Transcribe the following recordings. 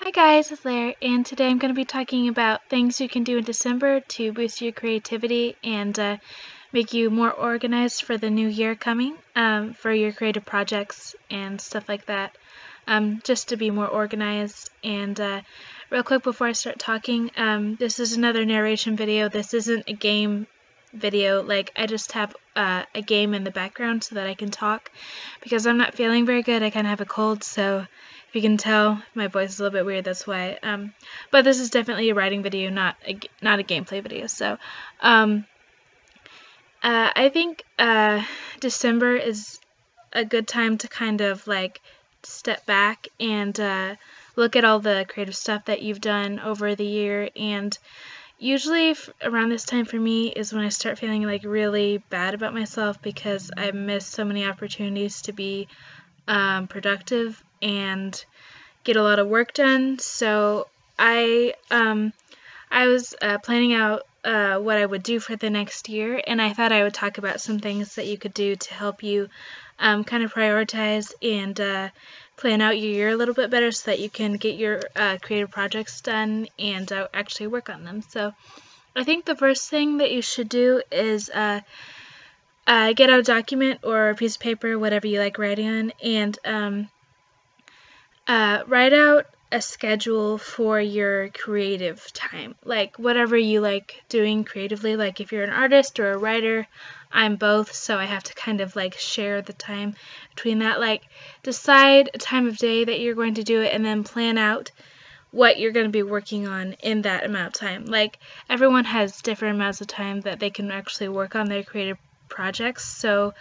Hi guys, it's Claire, and today I'm going to be talking about things you can do in December to boost your creativity and make you more organized for the new year coming, for your creative projects and stuff like that, just to be more organized. And real quick before I start talking, this is another narration video. This isn't a game video. Like, I just have a game in the background so that I can talk, because I'm not feeling very good. I kind of have a cold, so if you can tell, my voice is a little bit weird, that's why. But this is definitely a writing video, not a gameplay video. So I think December is a good time to kind of like step back and look at all the creative stuff that you've done over the year. And usually around this time for me is when I start feeling like really bad about myself, because I missed so many opportunities to be productive and get a lot of work done. So I was planning out what I would do for the next year, and I thought I would talk about some things that you could do to help you kind of prioritize and plan out your year a little bit better, so that you can get your creative projects done and actually work on them. So I think the first thing that you should do is get out a document or a piece of paper, whatever you like writing on, and write out a schedule for your creative time, like whatever you like doing creatively. Like if you're an artist or a writer, I'm both, so I have to kind of like share the time between that. Like, decide a time of day that you're going to do it, and then plan out what you're going to be working on in that amount of time. Like, everyone has different amounts of time that they can actually work on their creative projects, so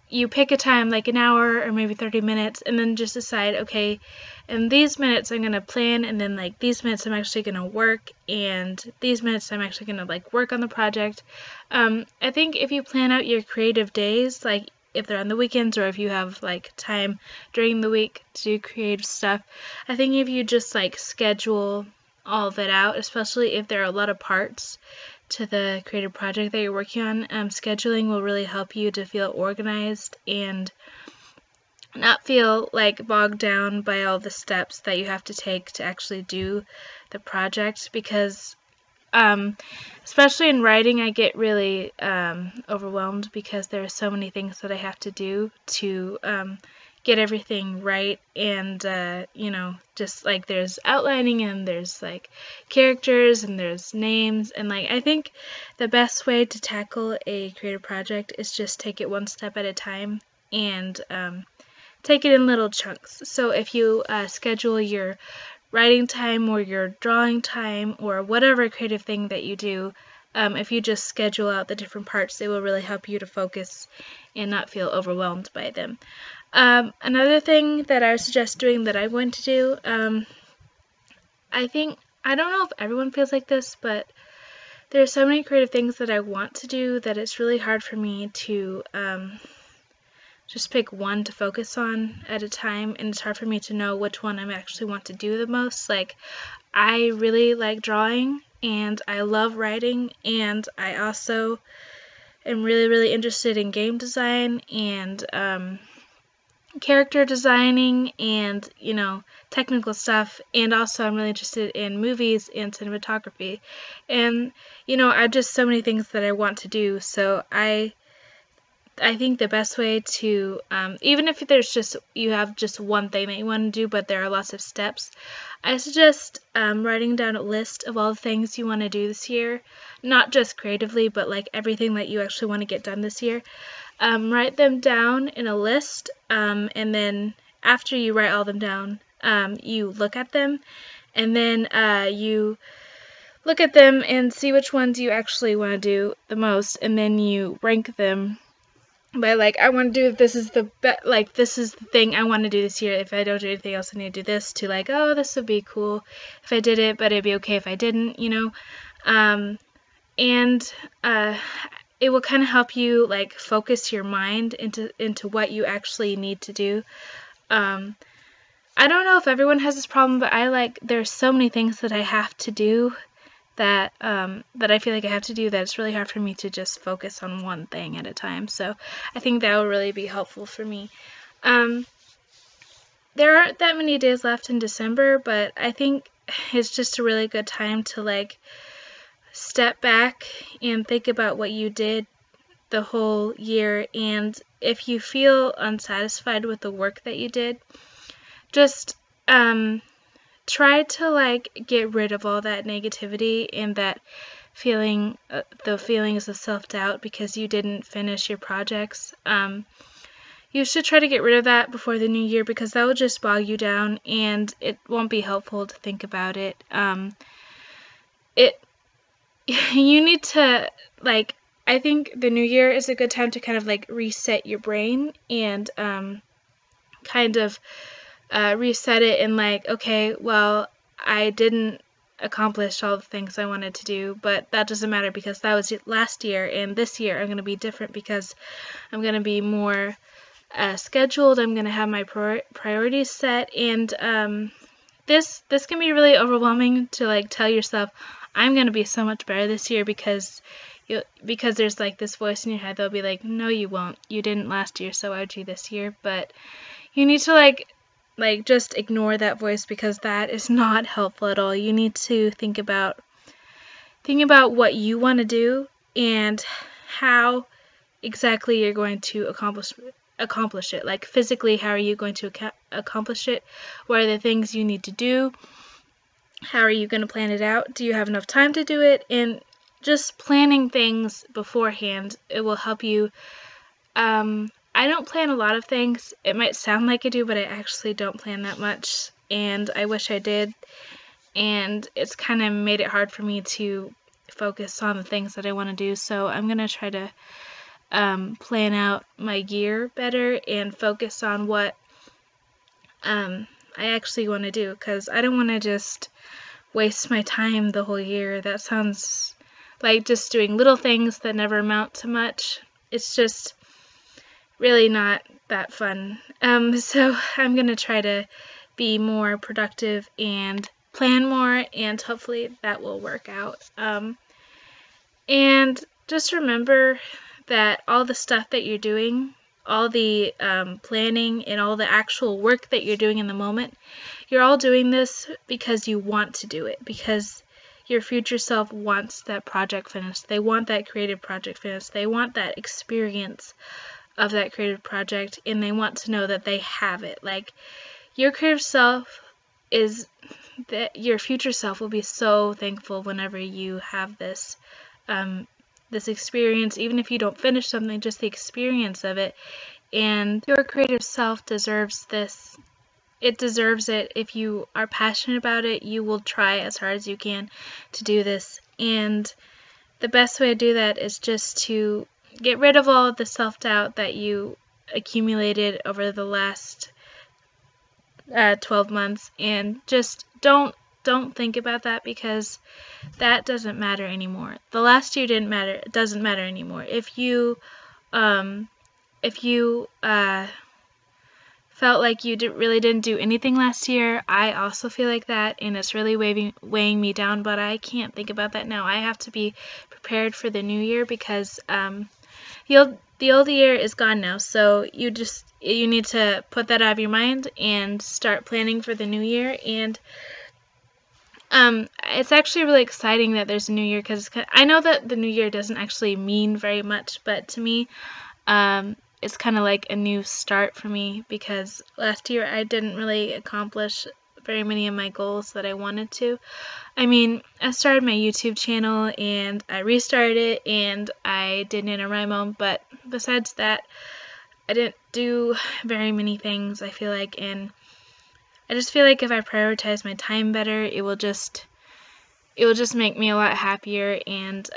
you pick a time, like an hour or maybe 30 minutes, and then just decide, okay, in these minutes I'm going to plan, and then like these minutes I'm actually going to work, and these minutes I'm actually going to like work on the project. I think if you plan out your creative days, like if they're on the weekends or if you have like time during the week to do creative stuff, I think if you just like schedule all of it out, especially if there are a lot of parts to the creative project that you're working on, scheduling will really help you to feel organized and not feel like bogged down by all the steps that you have to take to actually do the project. Because especially in writing, I get really overwhelmed, because there are so many things that I have to do to get everything right. And you know, just like there's outlining, and there's like characters, and there's names, and like I think the best way to tackle a creative project is just take it one step at a time, and take it in little chunks. So if you schedule your writing time or your drawing time or whatever creative thing that you do, if you just schedule out the different parts, it will really help you to focus and not feel overwhelmed by them. Another thing that I would suggest doing that I'm going to do, I don't know if everyone feels like this, but there are so many creative things that I want to do that it's really hard for me to just pick one to focus on at a time, and it's hard for me to know which one I actually want to do the most. Like, I really like drawing, and I love writing, and I also am really interested in game design and character designing and, you know, technical stuff, and also I'm really interested in movies and cinematography, and, you know, I just so many things that I want to do. So I think the best way to, even if you have just one thing that you want to do, but there are lots of steps, I suggest writing down a list of all the things you want to do this year, not just creatively, but like everything that you actually want to get done this year. Write them down in a list, and then after you write all of them down, you look at them, and then you look at them and see which ones you actually want to do the most, and then you rank them by like, I want to do, this is the thing I want to do this year. If I don't do anything else, I need to do this, to like, oh, this would be cool if I did it, but it'd be okay if I didn't, you know. And it will kind of help you like focus your mind into what you actually need to do. I don't know if everyone has this problem, but there's so many things that I have to do that I feel like I have to do, that it's really hard for me to just focus on one thing at a time. So I think that will really be helpful for me. there aren't that many days left in December, but I think it's just a really good time to like step back and think about what you did the whole year, and if you feel unsatisfied with the work that you did, just try to like get rid of all that negativity and that feeling, the feelings of self-doubt because you didn't finish your projects. You should try to get rid of that before the new year because that will just bog you down and it won't be helpful to think about it. You need to, like, I think the new year is a good time to kind of like reset your brain and kind of reset it and like, okay, well, I didn't accomplish all the things I wanted to do, but that doesn't matter because that was last year, and this year I'm going to be different because I'm going to be more scheduled. I'm going to have my priorities set, and this can be really overwhelming to like tell yourself, I'm going to be so much better this year because there's like this voice in your head that'll be like, no, you won't. You didn't last year, so why would you this year? But you need to like just ignore that voice because that is not helpful at all. You need to think about what you want to do and how exactly you're going to accomplish it. Like physically, how are you going to accomplish it? What are the things you need to do? How are you going to plan it out? Do you have enough time to do it? And just planning things beforehand, it will help you. I don't plan a lot of things. It might sound like I do, but I actually don't plan that much, and I wish I did. And it's kind of made it hard for me to focus on the things that I want to do, so I'm going to try to plan out my year better and focus on what I actually want to do, because I don't want to just waste my time the whole year. That sounds like just doing little things that never amount to much. It's just really not that fun. So I'm going to try to be more productive and plan more, and hopefully that will work out. And just remember that all the stuff that you're doing, all the planning and all the actual work that you're doing in the moment, you're all doing this because you want to do it, because your future self wants that project finished. They want that creative project finished. They want that experience of that creative project, and they want to know that they have it. Like, your creative self is that your future self will be so thankful whenever you have this this experience, even if you don't finish something, just the experience of it. And your creative self deserves this. It deserves it. If you are passionate about it, you will try as hard as you can to do this. And the best way to do that is just to get rid of all of the self-doubt that you accumulated over the last 12 months, and just don't think about that, because that doesn't matter anymore. The last year didn't matter. It doesn't matter anymore. If you felt like you really didn't do anything last year, I also feel like that, and it's really weighing me down, but I can't think about that now. I have to be prepared for the new year, because the old year is gone now, so you need to put that out of your mind and start planning for the new year. And it's actually really exciting that there's a new year, because I know that the new year doesn't actually mean very much, but to me, it's kind of like a new start for me, because last year I didn't really accomplish very many of my goals that I wanted to. I mean, I started my YouTube channel and I restarted it and I did NaNoWriMo, but besides that, I didn't do very many things, I feel like, and I just feel like if I prioritize my time better, it will just make me a lot happier. And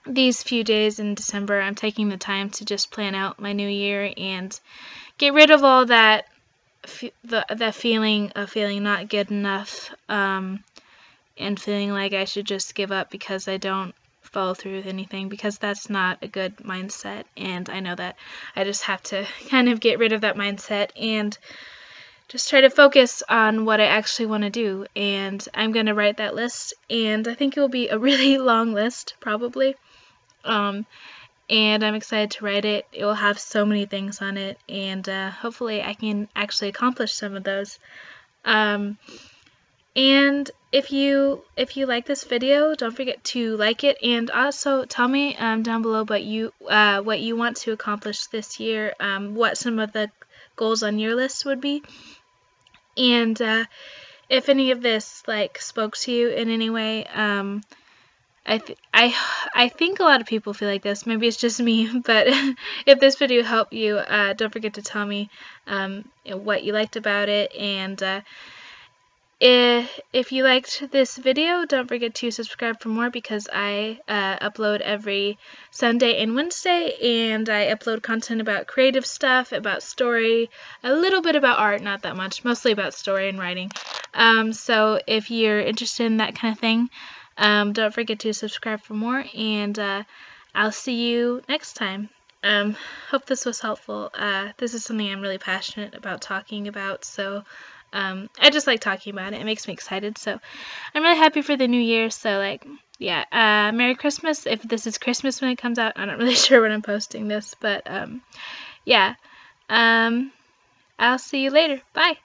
these few days in December, I'm taking the time to just plan out my new year and get rid of all that the feeling of feeling not good enough, and feeling like I should just give up because I don't follow through with anything, because that's not a good mindset, and I know that. I just have to kind of get rid of that mindset and just try to focus on what I actually want to do. And I'm going to write that list, and I think it will be a really long list, probably. and I'm excited to write it. It will have so many things on it, and hopefully I can actually accomplish some of those. And if you like this video, don't forget to like it, and also tell me down below what you want to accomplish this year, what some of the goals on your list would be, and if any of this like spoke to you in any way. I think a lot of people feel like this. Maybe it's just me, but if this video helped you, don't forget to tell me what you liked about it, and if you liked this video, don't forget to subscribe for more, because I upload every Sunday and Wednesday, and I upload content about creative stuff, about story, a little bit about art, not that much, mostly about story and writing. So if you're interested in that kind of thing, don't forget to subscribe for more, and I'll see you next time. Hope this was helpful. This is something I'm really passionate about talking about, so I just like talking about it. It makes me excited, so I'm really happy for the new year. So, like, yeah, Merry Christmas. If this is Christmas when it comes out, I'm not really sure when I'm posting this, but yeah, I'll see you later. Bye.